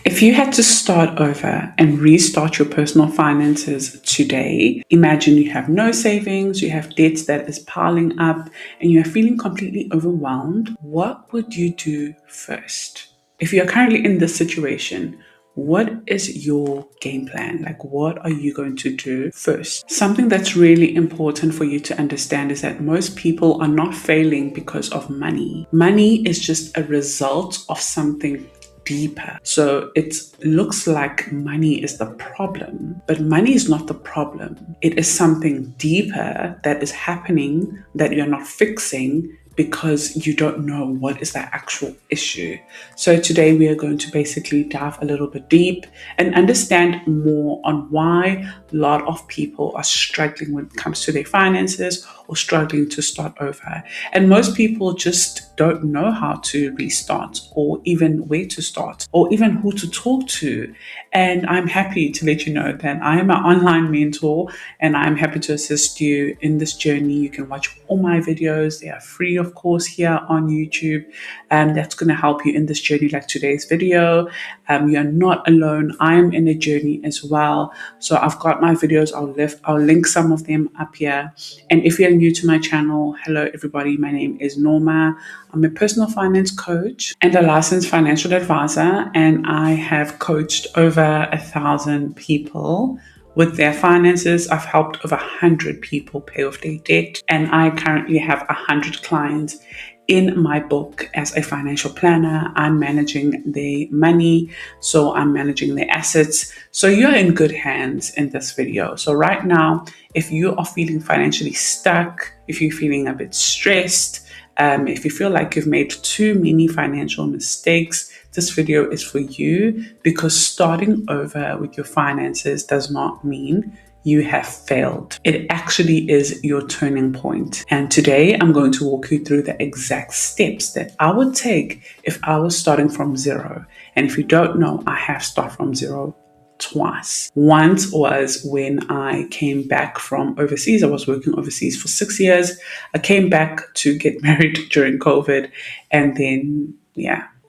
If you had to start over and restart your personal finances today, imagine you have no savings, you have debts that is piling up, and you're feeling completely overwhelmed. What would you do first? If you're currently in this situation, what is your game plan? Like, what are you going to do first? Something that's really important for you to understand is that most people are not failing because of money. Money is just a result of something deeper. So it looks like money is the problem, but money is not the problem. It is something deeper that is happening that you're not fixing because you don't know what is the actual issue. So today we are going to basically dive a little bit deep and understand more on why a lot of people are struggling when it comes to their finances or struggling to start over. And most people just don't know how to restart or even where to start or even who to talk to. And I'm happy to let you know that I am an online mentor and I'm happy to assist you in this journey. You can watch all my videos. They are free, of course, here on YouTube. And that's going to help you in this journey like today's video. You're not alone. I'm in a journey as well. So I've got my videos. I'll link some of them up here. And if you're new to my channel, hello everybody. My name is Noma. I'm a personal finance coach and a licensed financial advisor. And I have coached over 1,000 people with their finances. I've helped over 100 people pay off their debt. And I currently have 100 clients in my book as a financial planner. I'm managing their money, so I'm managing their assets. So you're in good hands in this video. So right now, if you are feeling financially stuck, if you're feeling a bit stressed, if you feel like you've made too many financial mistakes, this video is for you, because starting over with your finances does not mean you have failed. It actually is your turning point. And today I'm going to walk you through the exact steps that I would take if I was starting from zero. And if you don't know, I have started from zero twice. Once was when I came back from overseas. I was working overseas for 6 years. I came back to get married during COVID, and then,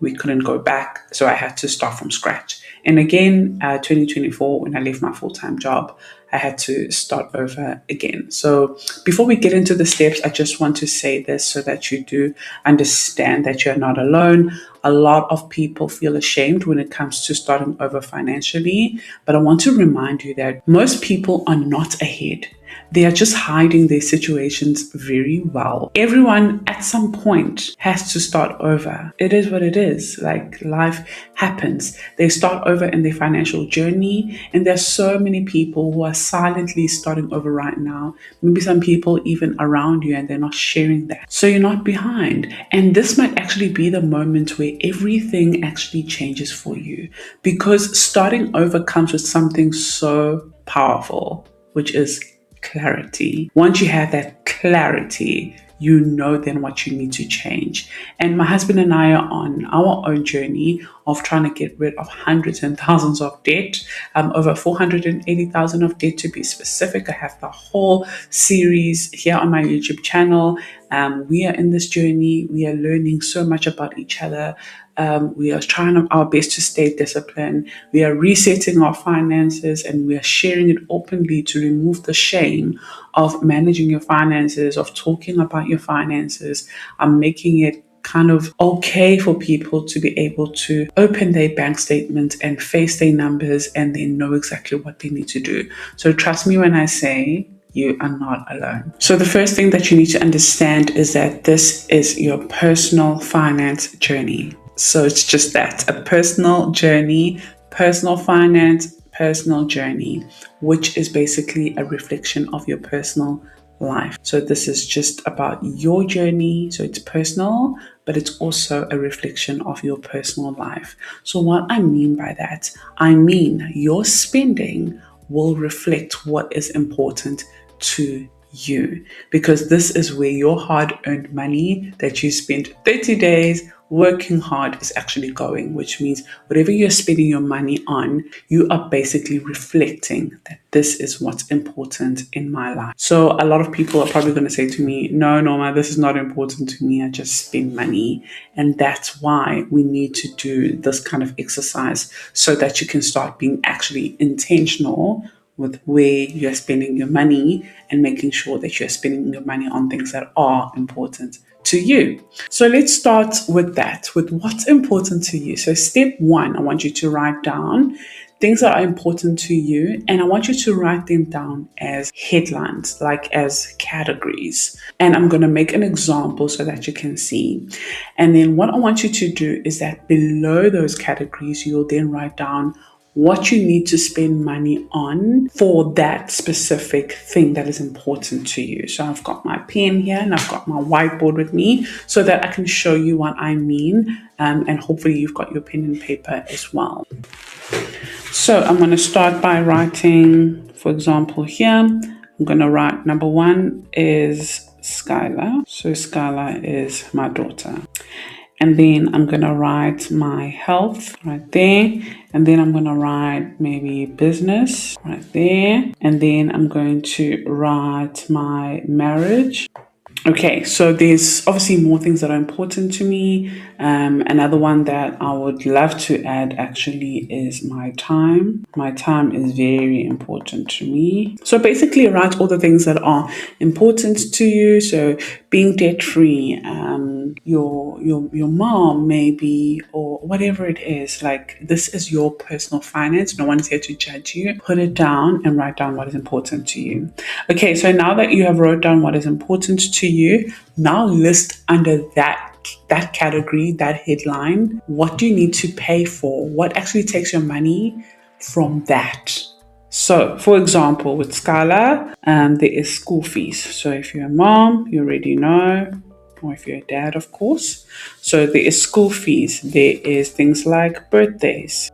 we couldn't go back. So I had to start from scratch. And again, 2024, when I left my full-time job, I had to start over again. So before we get into the steps, I just want to say this so that you do understand that you're not alone. A lot of people feel ashamed when it comes to starting over financially, but I want to remind you that most people are not ahead. They are just hiding their situations very well. Everyone at some point has to start over. It is what it is. Like, life happens. They start over in their financial journey, and there's so many people who are silently starting over right now. Maybe some people even around you, and they're not sharing that. So you're not behind. And this might actually be the moment where everything actually changes for you, because starting over comes with something so powerful, which is clarity. Once you have that clarity, you know then what you need to change. And my husband and I are on our own journey of trying to get rid of hundreds and thousands of debt, over 480,000 of debt to be specific. I have the whole series here on my YouTube channel. We are in this journey. We are learning so much about each other. We are trying our best to stay disciplined. We are resetting our finances, and we are sharing it openly to remove the shame of managing your finances, of talking about your finances. I'm making it kind of okay for people to be able to open their bank statements and face their numbers, and they know exactly what they need to do. So trust me when I say you are not alone. So the first thing that you need to understand is that this is your personal finance journey. So it's just that, a personal journey, personal finance, personal journey, which is basically a reflection of your personal life. So this is just about your journey. So it's personal, but it's also a reflection of your personal life. So what I mean by that, I mean your spending will reflect what is important to you, because this is where your hard-earned money that you spent 30 days working hard is actually going, which means whatever you're spending your money on, you are basically reflecting that this is what's important in my life. So a lot of people are probably going to say to me, no, Norma, this is not important to me. I just spend money. And that's why we need to do this kind of exercise so that you can start being actually intentional with where you're spending your money and making sure that you're spending your money on things that are important to you. So let's start with that, with what's important to you. So step one, I want you to write down things that are important to you, and I want you to write them down as headlines, like as categories. And I'm going to make an example so that you can see. And then what I want you to do is that below those categories, you'll then write down what you need to spend money on for that specific thing that is important to you. So I've got my pen here and I've got my whiteboard with me so that I can show you what I mean. And hopefully you've got your pen and paper as well. So I'm going to start by writing, for example, here, I'm going to write number one is Skylar. So Skylar is my daughter. And then I'm going to write my health right there. And then I'm going to write maybe business right there. And then I'm going to write my marriage. Okay, so there's obviously more things that are important to me. Another one that I would love to add actually is my time. My time is very important to me. So basically write all the things that are important to you. So being debt free, your mom maybe, or whatever it is, like this is your personal finance. No one's here to judge you. Put it down and write down what is important to you. Okay, so now that you have wrote down what is important to you, now list under that category, that headline, what do you need to pay for? What actually takes your money from that? So, for example, with Scala, there is school fees. So if you're a mom, you already know, or if you're a dad, of course. So there is school fees. There is things like birthdays.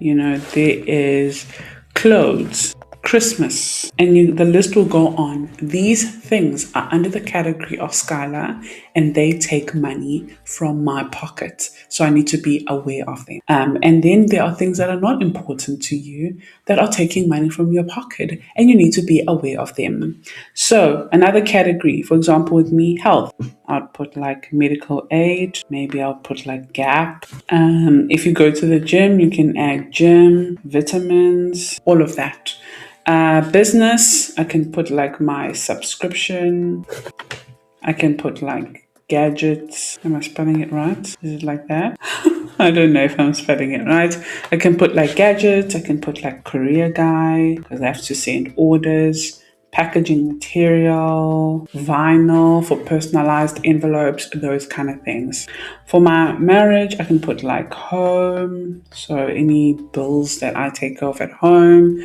There is clothes, Christmas, and the list will go on. These things are under the category of Skylar, and they take money from my pocket. So I need to be aware of them. And then there are things that are not important to you that are taking money from your pocket, and you need to be aware of them. So another category, for example, with me, health, I'd put like medical aid. Maybe I'll put like Gap. If you go to the gym, you can add gym, vitamins, all of that. Business, I can put like my subscription. I can put like gadgets. Am I spelling it right? Is it like that? I don't know if I'm spelling it right. I can put like gadgets. I can put like career guide because I have to send orders. Packaging material, vinyl for personalized envelopes, those kind of things. For my marriage, I can put like home, so any bills that I take off at home.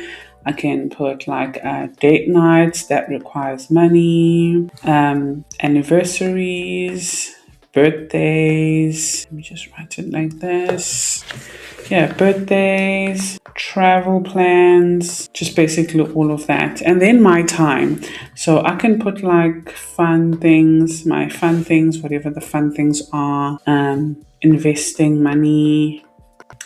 I can put like date nights that requires money, anniversaries, birthdays. Let me just write it like this. Yeah, birthdays, travel plans, just basically all of that. And then my time. So I can put like fun things, my fun things, whatever the fun things are, investing money.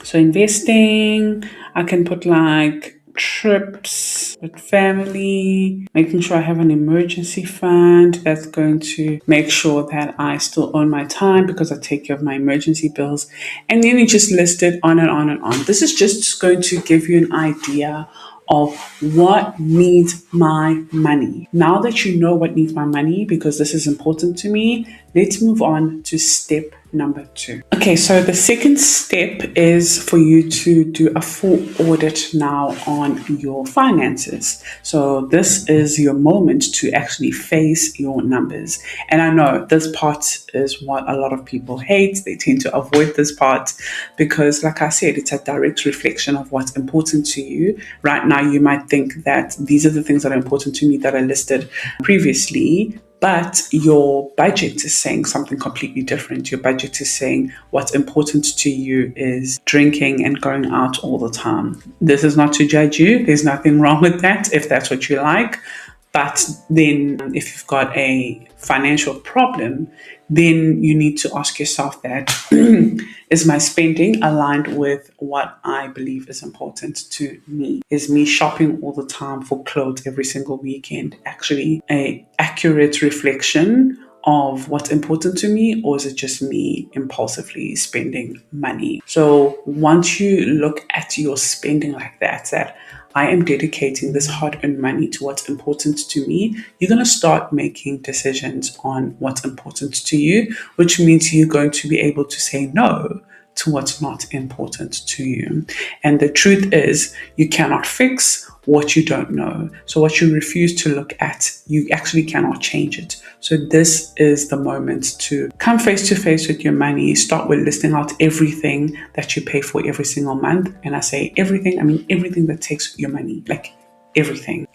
So investing, I can put like trips with family, making sure I have an emergency fund that's going to make sure that I still own my time because I take care of my emergency bills. And then you just list it on and on and on. This is just going to give you an idea of what needs my money. Now that you know what needs my money, because this is important to me, let's move on to step number 2. Okay, so the second step is for you to do a full audit now on your finances. So this is your moment to actually face your numbers. And I know this part is what a lot of people hate. They tend to avoid this part because, like I said, it's a direct reflection of what's important to you. Right now, you might think that these are the things that are important to me that are listed previously, but your budget is saying something completely different. Your budget is saying what's important to you is drinking and going out all the time. This is not to judge you. There's nothing wrong with that if that's what you like. But then if you've got a financial problem, then you need to ask yourself that, is my spending aligned with what I believe is important to me? Is me shopping all the time for clothes every single weekend actually a accurate reflection of what's important to me, or is it just me impulsively spending money? So once you look at your spending like that I am dedicating this hard-earned money to what's important to me, you're going to start making decisions on what's important to you, which means you're going to be able to say no to what's not important to you. And the truth is, you cannot fix what you don't know. So what you refuse to look at, you actually cannot change it. So this is the moment to come face to face with your money. Start with listing out everything that you pay for every single month. And I say everything, I mean everything that takes your money, like everything.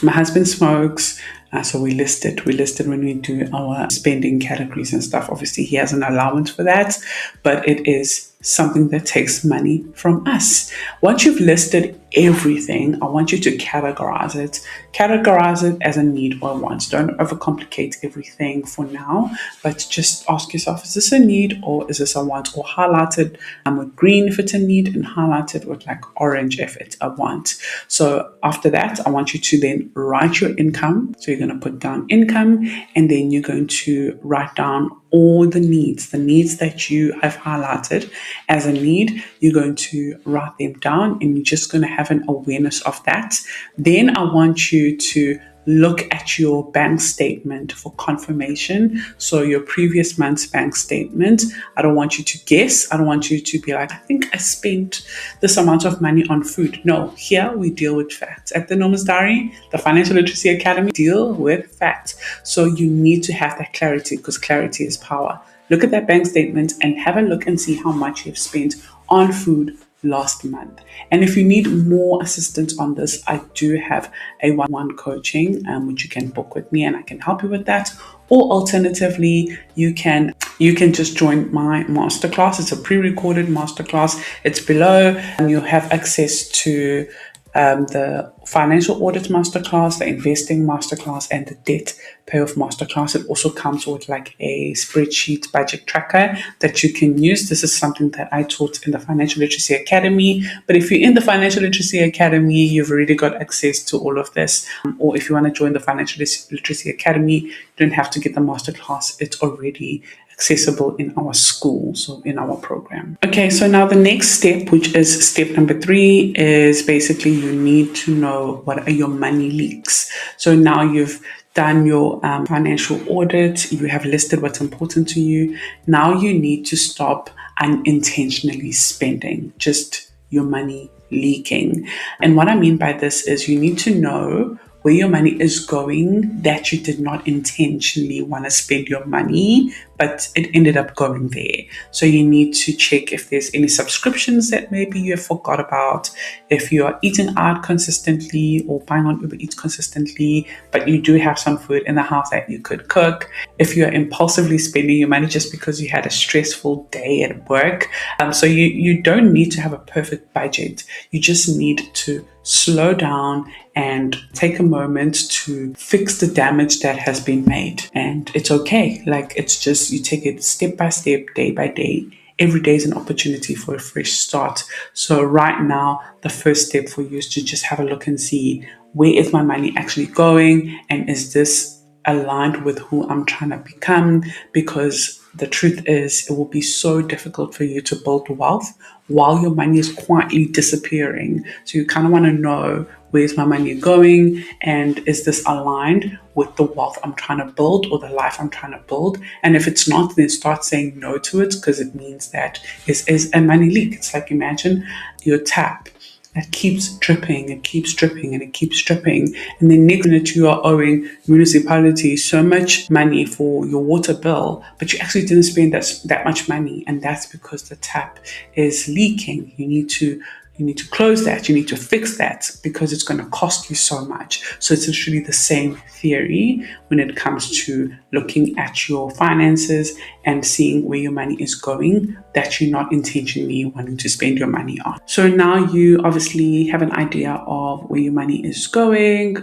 My husband smokes, so we list it when we do our spending categories and stuff. Obviously, he has an allowance for that, but it is something that takes money from us. Once you've listed everything, I want you to categorize it. Categorize it as a need or a want. Don't overcomplicate everything for now, but just ask yourself, is this a need or is this a want? Or highlight it with green if it's a need and highlight it with like orange if it's a want. So after that, I want you to then write your income. So you're going to put down income, and then you're going to write down all the needs that you have highlighted as a need. You're going to write them down, and you're just going to have an awareness of that. Then I want you to look at your bank statement for confirmation. So your previous month's bank statement. I don't want you to guess. I don't want you to be like, I think I spent this amount of money on food. No, here we deal with facts. At the Nomazdiary, the Financial Literacy Academy, deal with facts. So you need to have that clarity, because clarity is power. Look at that bank statement and have a look and see how much you've spent on food last month. And if you need more assistance on this, I do have a one-on-one coaching which you can book with me, and I can help you with that. Or alternatively, you can just join my masterclass. It's a pre-recorded masterclass. It's below, and you'll have access to the financial audit masterclass, the investing masterclass, and the debt payoff masterclass. It also comes with like a spreadsheet budget tracker that you can use. This is something that I taught in the Financial Literacy Academy. But if you're in the Financial Literacy Academy, you've already got access to all of this. Or if you want to join the Financial Literacy Academy, you don't have to get the masterclass. It's already accessible in our school, so in our program. Okay, so now the next step, which is step number 3, is basically you need to know what are your money leaks. So now you've done your financial audit, you have listed what's important to you. Now you need to stop unintentionally spending, just your money leaking. And what I mean by this is you need to know where your money is going that you did not intentionally want to spend your money, but it ended up going there. So you need to check if there's any subscriptions that maybe you have forgot about, if you are eating out consistently or buying on Uber Eats consistently, but you do have some food in the house that you could cook, if you're impulsively spending your money just because you had a stressful day at work. So you don't need to have a perfect budget. You just need to slow down and take a moment to fix the damage that has been made. And it's okay. Like, it's just, you take it step by step, day by day. Every day is an opportunity for a fresh start. So right now, the first step for you is to just have a look and see, where is my money actually going? And is this aligned with who I'm trying to become? Because the truth is, it will be so difficult for you to build wealth while your money is quietly disappearing. So you kind of want to know, where's my money going? And is this aligned with the wealth I'm trying to build or the life I'm trying to build? And if it's not, then start saying no to it, because it means that it is a money leak. It's like, imagine your tap that keeps dripping and keeps dripping and it keeps dripping. And then next minute you are owing municipality so much money for your water bill, but you actually didn't spend that much money. And that's because the tap is leaking. You need to You need to close that. You need to fix that because it's going to cost you so much. So it's literally the same theory when it comes to looking at your finances and seeing where your money is going that you're not intentionally wanting to spend your money on. So now you obviously have an idea of where your money is going,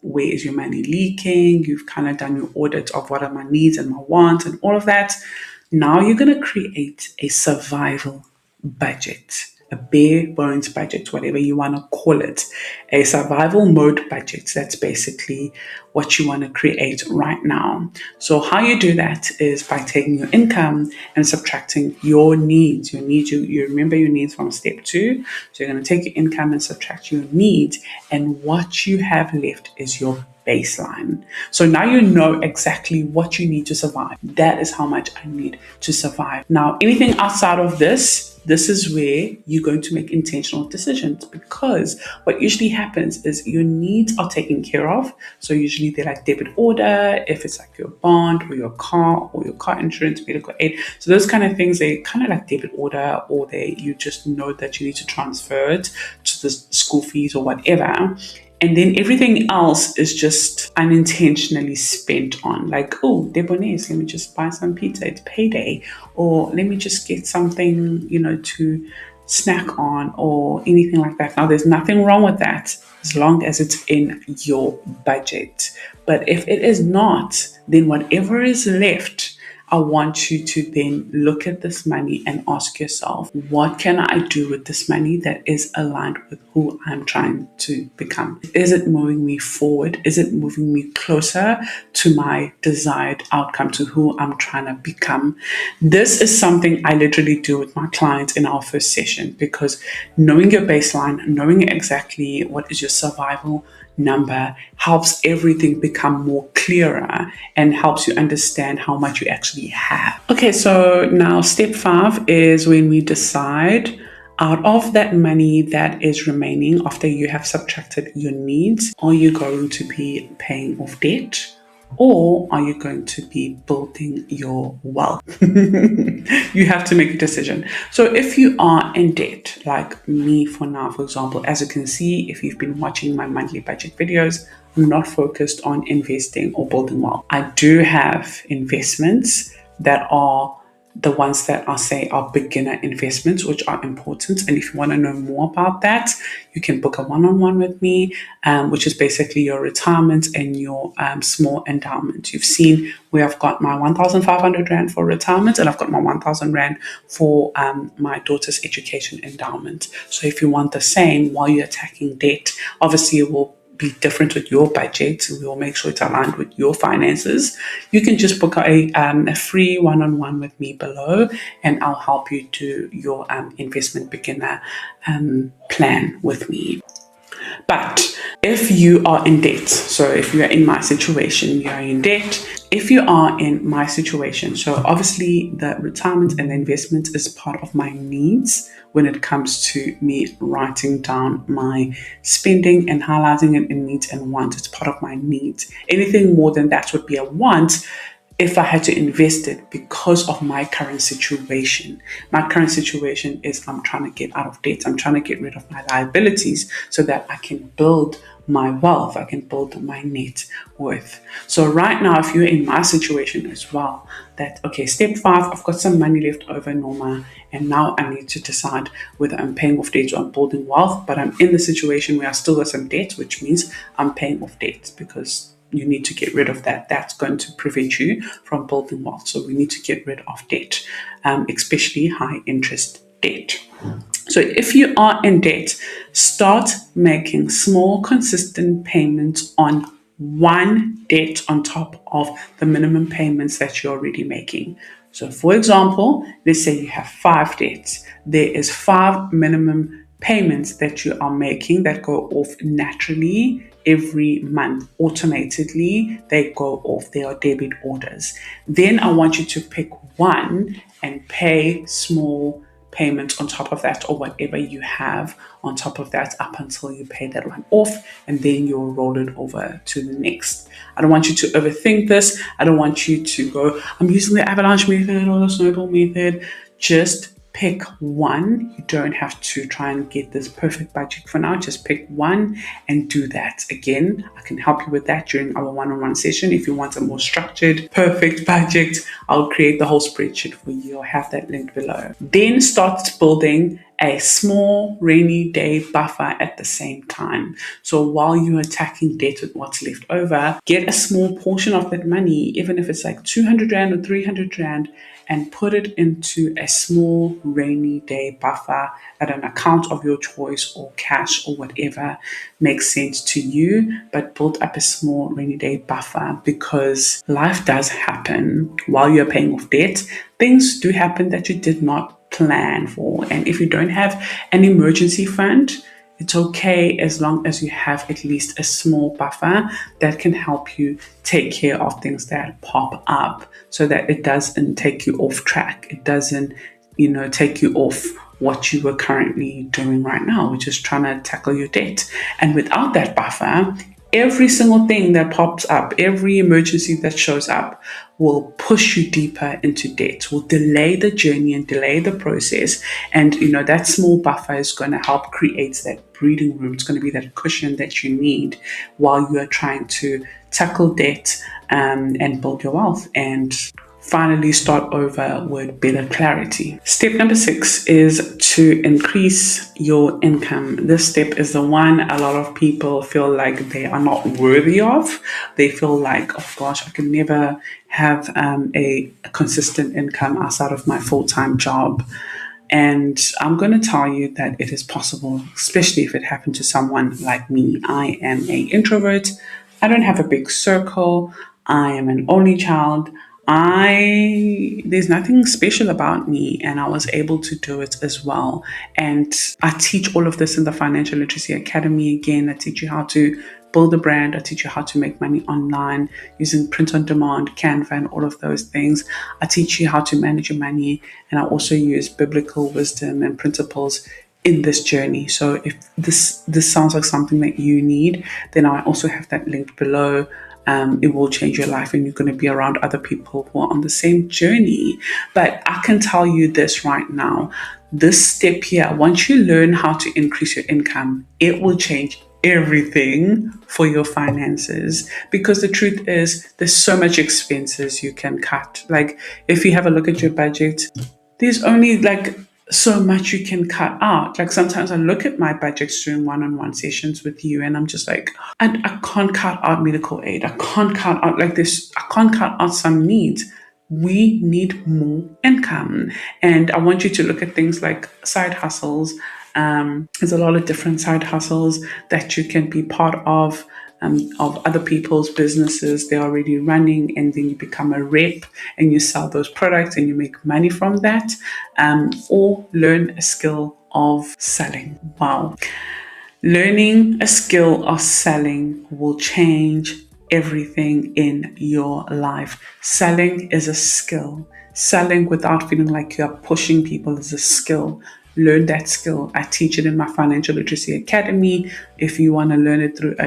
where is your money leaking. You've kind of done your audit of what are my needs and my wants and all of that. Now you're going to create a survival budget, a bare bones budget, whatever you want to call it, a survival mode budget. That's basically what you want to create right now. So how you do that is by taking your income and subtracting your needs. You remember your needs from step 2. So you're going to take your income and subtract your needs, and what you have left is your baseline. So now you know exactly what you need to survive. That is how much I need to survive. Now, anything outside of this is where you're going to make intentional decisions, because what usually happens is your needs are taken care of. So usually they're like debit order, if it's like your bond or your car insurance, medical aid. So those kind of things, they kind of like debit order, or you just know that you need to transfer it to the school fees or whatever. And then everything else is just unintentionally spent on, like, oh, debonaise, let me just buy some pizza, it's payday. Or let me just get something, to snack on or anything like that. Now, there's nothing wrong with that as long as it's in your budget. But if it is not, then whatever is left, I want you to then look at this money and ask yourself, what can I do with this money that is aligned with who I'm trying to become? Is it moving me forward? Is it moving me closer to my desired outcome, to who I'm trying to become? This is something I literally do with my clients in our first session, because knowing your baseline, knowing exactly what is your survival number, helps everything become more clearer and helps you understand how much you actually have. Okay, so now step 5 is when we decide, out of that money that is remaining after you have subtracted your needs, are you going to be paying off debt, or are you going to be building your wealth? You have to make a decision. So if you are in debt, like me for now, for example, as you can see, if you've been watching my monthly budget videos, I'm not focused on investing or building wealth. I do have investments that are the ones that I say are beginner investments, which are important. And if you want to know more about that, you can book a one-on-one with me, which is basically your retirement and your small endowment. You've seen where I've got my 1,500 Rand for retirement, and I've got my 1,000 Rand for my daughter's education endowment. So if you want the same while you're attacking debt, obviously it will be different with your budget. We will make sure it's aligned with your finances. You can just book a free one-on-one with me below, and I'll help you do your investment beginner plan with me. But if you are in debt, so if you are in my situation, you are in debt. If you are in my situation, so obviously the retirement and the investment is part of my needs when it comes to me writing down my spending and highlighting it in needs and wants. It's part of my needs. Anything more than that would be a want if I had to invest it because of my current situation. My current situation is I'm trying to get out of debt. I'm trying to get rid of my liabilities so that I can build my wealth. I can build my net worth. So right now, if you're in my situation as well, that, okay, step 5, I've got some money left over, Noma, and now I need to decide whether I'm paying off debt or I'm building wealth, but I'm in the situation where I still got some debt, which means I'm paying off debt because you need to get rid of that. That's going to prevent you from building wealth. So we need to get rid of debt, especially high interest debt. So if you are in debt, start making small, consistent payments on one debt on top of the minimum payments that you're already making. So for example, let's say you have 5 debts. There is 5 minimum payments that you are making that go off naturally every month. Automatically, they go off. They are debit orders. Then I want you to pick one and pay small payments on top of that, or whatever you have on top of that, up until you pay that one off, and then you'll roll it over to the next. I don't want you to overthink this. I don't want you to go, I'm using the avalanche method or the snowball method. Just Pick one. You don't have to try and get this perfect budget for now. Just pick one and do that. Again, I can help you with that during our one-on-one session. If you want a more structured, perfect budget, I'll create the whole spreadsheet for you. I'll have that linked below. Then start building a small rainy day buffer at the same time. So while you're attacking debt with what's left over, get a small portion of that money, even if it's like 200 Rand or 300 Rand, and put it into a small rainy day buffer at an account of your choice, or cash, or whatever makes sense to you. But build up a small rainy day buffer, because life does happen while you're paying off debt. Things do happen that you did not plan for. And if you don't have an emergency fund, it's okay as long as you have at least a small buffer that can help you take care of things that pop up, so that it doesn't take you off track. It doesn't, take you off what you were currently doing right now, which is trying to tackle your debt. And without that buffer, every single thing that pops up, every emergency that shows up, will push you deeper into debt, will delay the journey and delay the process. And, that small buffer is going to help create that breathing room. It's going to be that cushion that you need while you are trying to tackle debt and build your wealth and finally start over with better clarity. Step number 6 is to increase your income. This step is the one a lot of people feel like they are not worthy of. They feel like, oh gosh, I can never have a consistent income outside of my full-time job. And I'm going to tell you that it is possible, especially if it happened to someone like me. I am an introvert. I don't have a big circle. I am an only child. There's nothing special about me, and I was able to do it as well. And I teach all of this in the Financial Literacy Academy. Again, I teach you how to build a brand. I teach you how to make money online using print on demand, Canva, and all of those things. I teach you how to manage your money, and I also use biblical wisdom and principles in this journey. So if this sounds like something that you need, then I also have that linked below. It will change your life, and you're going to be around other people who are on the same journey. But I can tell you this right now, this step here, once you learn how to increase your income, it will change everything for your finances. Because the truth is, there's so much expenses you can cut. Like, if you have a look at your budget, there's only so much you can cut out. Like, sometimes I look at my budgets during one-on-one sessions with you, and I'm just like, I can't cut out medical aid. I can't cut out this. I can't cut out some needs. We need more income. And I want you to look at things like side hustles. There's a lot of different side hustles that you can be part of other people's businesses they're already running, and then you become a rep and you sell those products and you make money from that, or learn a skill of selling. Wow. Learning a skill of selling will change everything in your life. Selling is a skill. Selling without feeling like you are pushing people is a skill. Learn that skill. I teach it in my Financial Literacy Academy. If you want to learn it through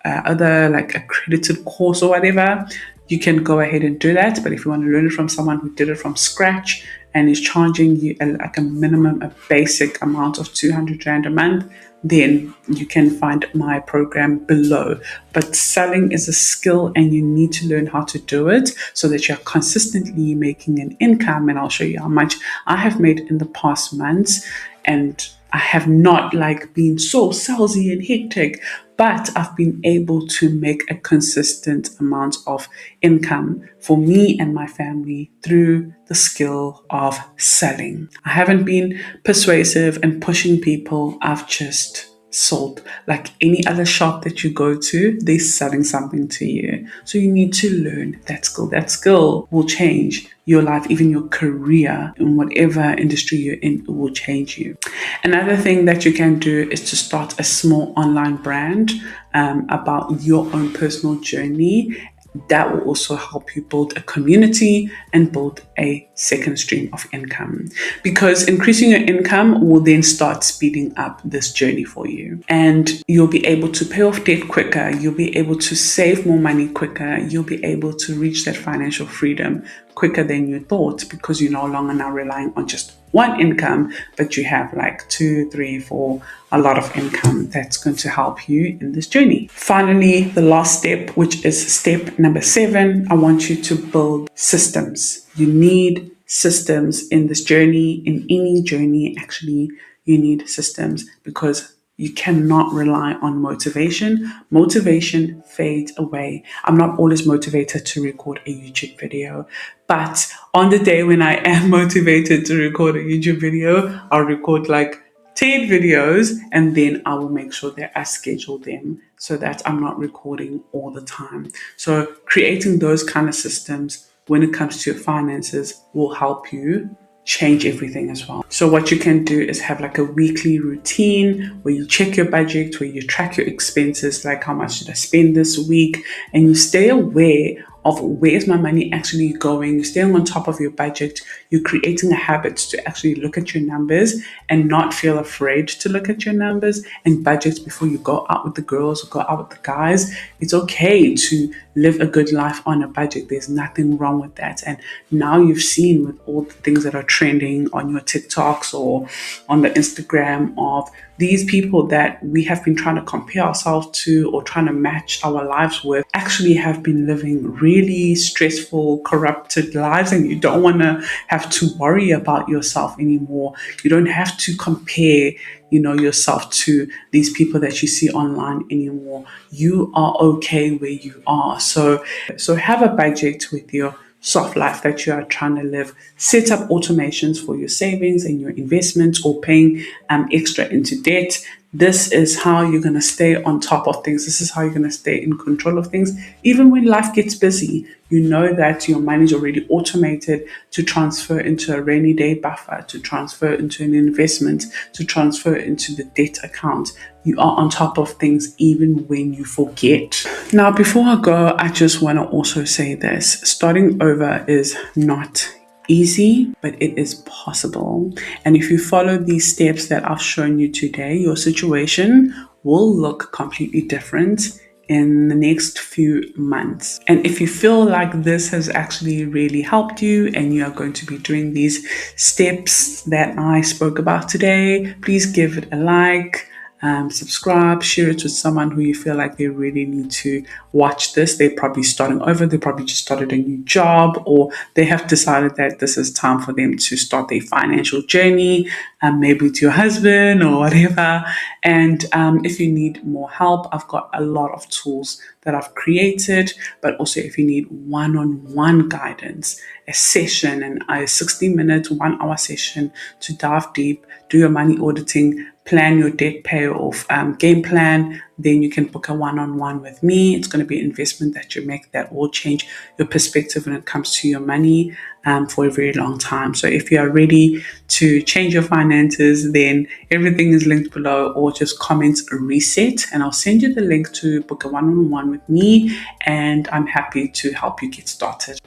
other accredited course or whatever, you can go ahead and do that. But if you want to learn it from someone who did it from scratch and is charging you a minimum, a basic amount of 200 Rand a month, then you can find my program below. But selling is a skill, and you need to learn how to do it so that you're consistently making an income. And I'll show you how much I have made in the past months. And I have not been so salesy and hectic, but I've been able to make a consistent amount of income for me and my family through the skill of selling. I haven't been persuasive and pushing people. I've just sold. Like any other shop that you go to, they're selling something to you. So you need to learn that skill. That skill will change your life, even your career in whatever industry you're in, it will change you. Another thing that you can do is to start a small online brand about your own personal journey. That will also help you build a community and build a second stream of income, because increasing your income will then start speeding up this journey for you, and you'll be able to pay off debt quicker. You'll be able to save more money quicker. You'll be able to reach that financial freedom quicker than you thought, because you're no longer now relying on just one income, but you have like two, three, four, a lot of income that's going to help you in this journey. Finally, the last step, which is step number 7, I want you to build systems. You need systems in this journey, in any journey, actually, you need systems because you cannot rely on motivation. Motivation fades away. I'm not always motivated to record a YouTube video, but on the day when I am motivated to record a YouTube video, I'll record like 10 videos and then I will make sure that I schedule them so that I'm not recording all the time. So creating those kind of systems when it comes to your finances will help you change everything as well. So what you can do is have like a weekly routine where you check your budget, where you track your expenses, like how much did I spend this week, and you stay aware of where's my money actually going. You're staying on top of your budget. You're creating a habit to actually look at your numbers and not feel afraid to look at your numbers and budget before you go out with the girls or go out with the guys. It's okay to live a good life on a budget. There's nothing wrong with that. And now you've seen with all the things that are trending on your TikToks or on the Instagram of these people that we have been trying to compare ourselves to or trying to match our lives with actually have been living really stressful, corrupted lives, and you don't want to have to worry about yourself anymore. You don't have to compare, yourself to these people that you see online anymore. You are okay where you are. So have a budget with your soft life that you are trying to live. Set up automations for your savings and your investments or paying extra into debt. This is how you're going to stay on top of things. This is how you're going to stay in control of things. Even when life gets busy, you know that your money is already automated to transfer into a rainy day buffer, to transfer into an investment, to transfer into the debt account. You are on top of things even when you forget. Now, before I go, I just want to also say this. Starting over is not easy, but it is possible. And if you follow these steps that I've shown you today, your situation will look completely different in the next few months. And if you feel like this has actually really helped you and you are going to be doing these steps that I spoke about today, please give it a like. Subscribe, share it with someone who you feel like they really need to watch this. They're probably starting over, they probably just started a new job, or they have decided that this is time for them to start their financial journey, maybe to your husband or whatever. And if you need more help, I've got a lot of tools that I've created, but also if you need one-on-one guidance, a session, and a 60-minute, 1-hour session to dive deep, do your money auditing, plan your debt payoff game plan, then you can book a one-on-one with me. It's going to be an investment that you make that will change your perspective when it comes to your money for a very long time. So if you are ready to change your finances, then everything is linked below, or just comment reset and I'll send you the link to book a one-on-one with me, and I'm happy to help you get started.